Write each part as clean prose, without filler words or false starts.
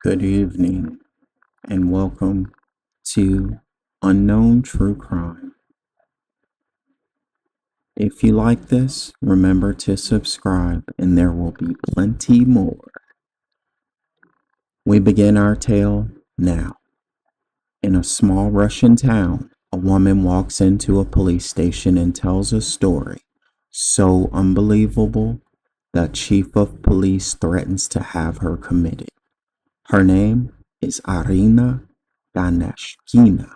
Good evening, and welcome to Unknown True Crime. If you like this, remember to subscribe, and there will be plenty more. We begin our tale now. In a small Russian town, a woman walks into a police station and tells a story so unbelievable that chief of police threatens to have her committed. Her name is Arina Daneshkina,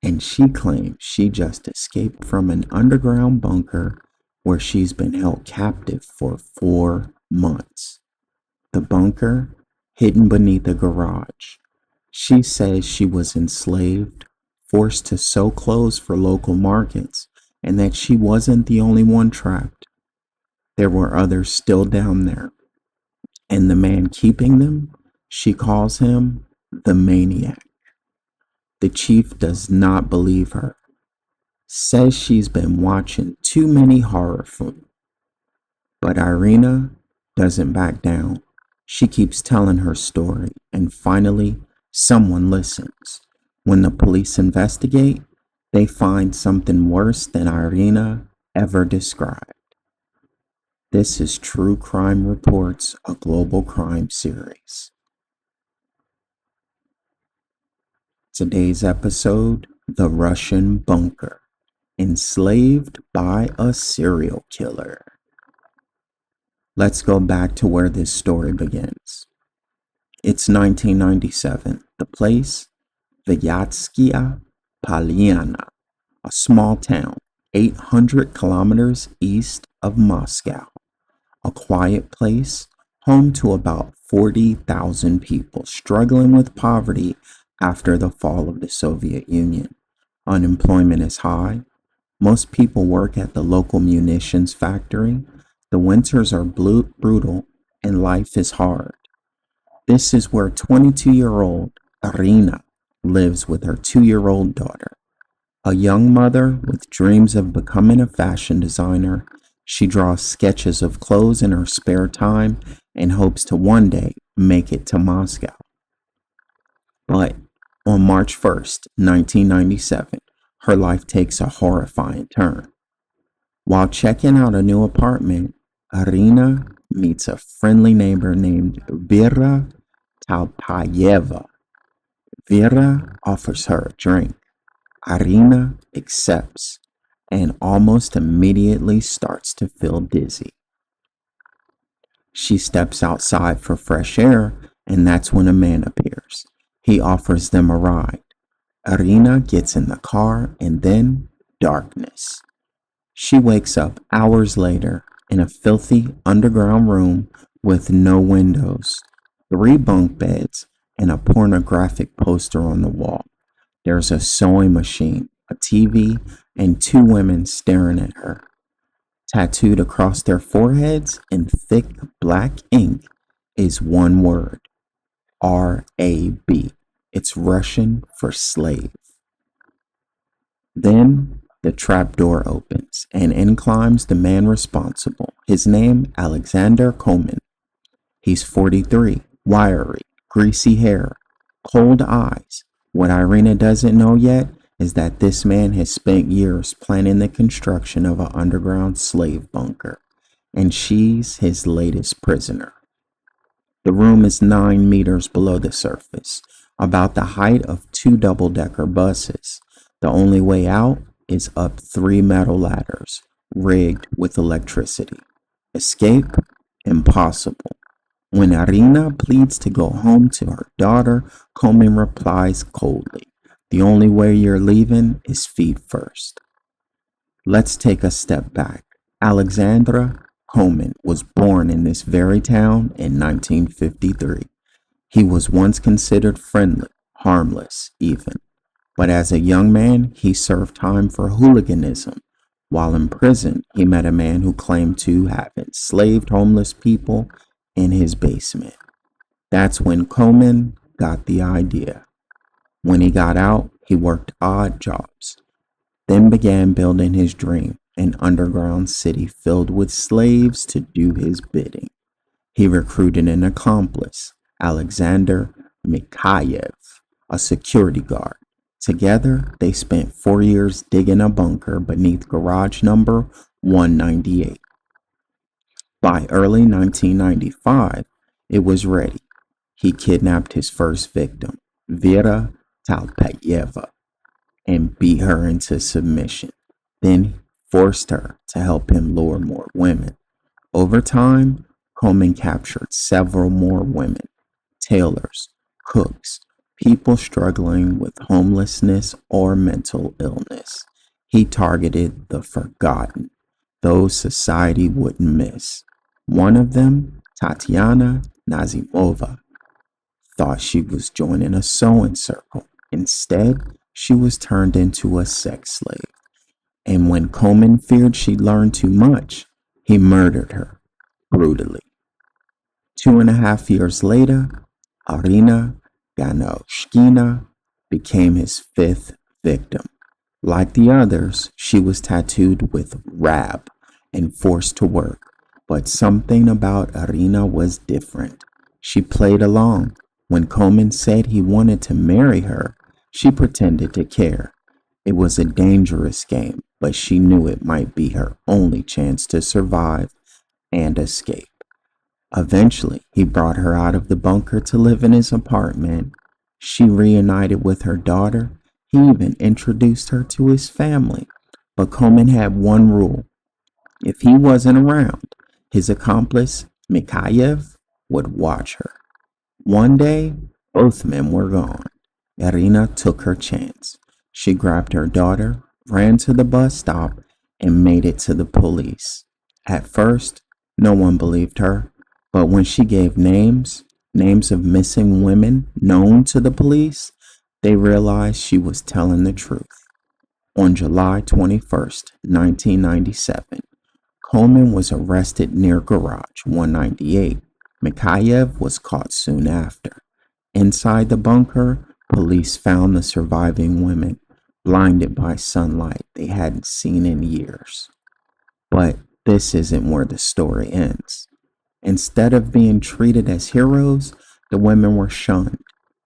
and she claims she just escaped from an underground bunker where she's been held captive for 4 months. The bunker, hidden beneath a garage. She says she was enslaved, forced to sew clothes for local markets, and that she wasn't the only one trapped. There were others still down there, and the man keeping them, she calls him the maniac. The chief does not believe her, says she's been watching too many horror films. But Irina doesn't back down. She keeps telling her story, and finally, someone listens. When the police investigate, they find something worse than Irina ever described. This is True Crime Reports, a global crime series. Today's episode, The Russian Bunker, enslaved by a serial killer. Let's go back to where this story begins. It's 1997. The place, Vyatskaya Polyana, a small town 800 kilometers east of Moscow. A quiet place, home to about 40,000 people struggling with poverty after the fall of the Soviet Union. Unemployment is high. Most people work at the local munitions factory. The winters are brutal and life is hard. This is where 22-year-old Irina lives with her 2-year-old daughter. A young mother with dreams of becoming a fashion designer, she draws sketches of clothes in her spare time and hopes to one day make it to Moscow. But on March 1st, 1997, her life takes a horrifying turn. While checking out a new apartment, Irina meets a friendly neighbor named Vera Talpayeva. Vera offers her a drink. Irina accepts and almost immediately starts to feel dizzy. She steps outside for fresh air, and that's when a man appears. He offers them a ride. Irina gets in the car, and then darkness. She wakes up hours later in a filthy underground room with no windows, 3 bunk beds, and a pornographic poster on the wall. There's a sewing machine, a TV, and 2 women staring at her. Tattooed across their foreheads in thick black ink is one word, RAB. It's Russian for slave. Then the trap door opens, and in climbs the man responsible. His name, Alexander Komin. He's 43, wiry, greasy hair, cold eyes. What Irina doesn't know yet is that this man has spent years planning the construction of an underground slave bunker, and she's his latest prisoner. The room is 9 meters below the surface, about the height of 2 double-decker buses. The only way out is up 3 metal ladders, rigged with electricity. Escape? Impossible. When Irina pleads to go home to her daughter, Komin replies coldly, "The only way you're leaving is feet first." Let's take a step back. Alexandra Komin was born in this very town in 1953. He was once considered friendly, harmless even. But as a young man, he served time for hooliganism. While in prison, he met a man who claimed to have enslaved homeless people in his basement. That's when Komin got the idea. When he got out, he worked odd jobs, then began building his dream, an underground city filled with slaves to do his bidding. He recruited an accomplice, Alexander Mikhaev, a security guard. Together, they spent 4 years digging a bunker beneath garage number 198. By early 1995, it was ready. He kidnapped his first victim, Vera Talpayeva, and beat her into submission, then forced her to help him lure more women. Over time, Coleman captured several more women, tailors, cooks, people struggling with homelessness or mental illness. He targeted the forgotten, those society wouldn't miss. One of them, Tatiana Nazimova, thought she was joining a sewing circle. Instead, she was turned into a sex slave. And when Coleman feared she'd learned too much, he murdered her brutally. 2.5 years later, Arina Ganoshkina became his fifth victim. Like the others, she was tattooed with Rab and forced to work. But something about Arina was different. She played along. When Coleman said he wanted to marry her, she pretended to care. It was a dangerous game, but she knew it might be her only chance to survive and escape. Eventually, he brought her out of the bunker to live in his apartment. She reunited with her daughter. He even introduced her to his family. But Coleman had one rule. If he wasn't around, his accomplice, Mikhaev, would watch her. One day, both men were gone. Irina took her chance. She grabbed her daughter, ran to the bus stop, and made it to the police. At first, no one believed her, but when she gave names of missing women known to the police, they realized she was telling the truth. On July 21st, 1997, Coleman was arrested near Garage 198. Mikhaev was caught soon after. Inside the bunker, police found the surviving women, blinded by sunlight they hadn't seen in years. But this isn't where the story ends. Instead of being treated as heroes, the women were shunned,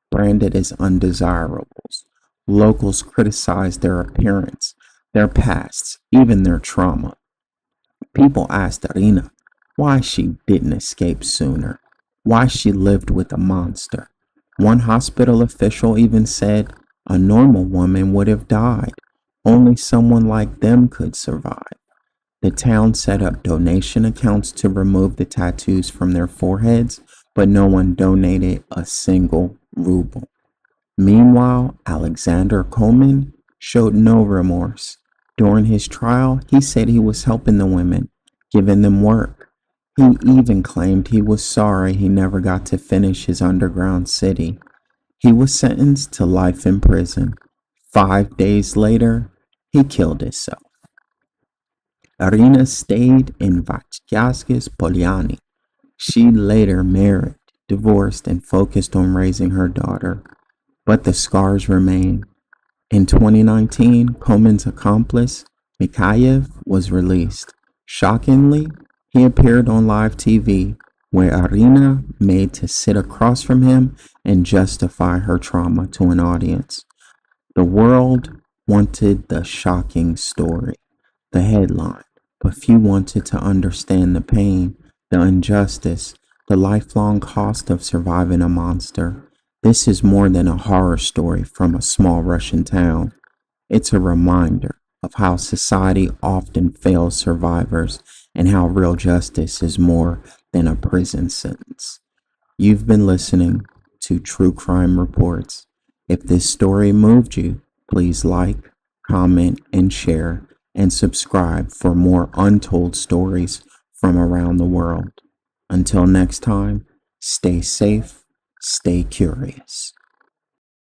branded as undesirables. Locals criticized their appearance, their pasts, even their trauma. People asked Irina why she didn't escape sooner, why she lived with a monster. One hospital official even said a normal woman would have died. Only someone like them could survive. The town set up donation accounts to remove the tattoos from their foreheads, but no one donated a single ruble. Meanwhile, Alexander Coleman showed no remorse. During his trial, he said he was helping the women, giving them work. He even claimed he was sorry he never got to finish his underground city. He was sentenced to life in prison. 5 days later, he killed himself. Irina stayed in Vachkaskas Polyani. She later married, divorced, and focused on raising her daughter. But the scars remain. In 2019, Coleman's accomplice, Mikhaev, was released. Shockingly, he appeared on live TV, where Irina made to sit across from him and justify her trauma to an audience. The world wanted the shocking story, the headline, but few wanted to understand the pain, the injustice, the lifelong cost of surviving a monster. This is more than a horror story from a small Russian town. It's a reminder of how society often fails survivors and how real justice is more than a prison sentence. You've been listening to True Crime Reports. If this story moved you, please like, comment, and share, and subscribe for more untold stories from around the world. Until next time, stay safe, stay curious.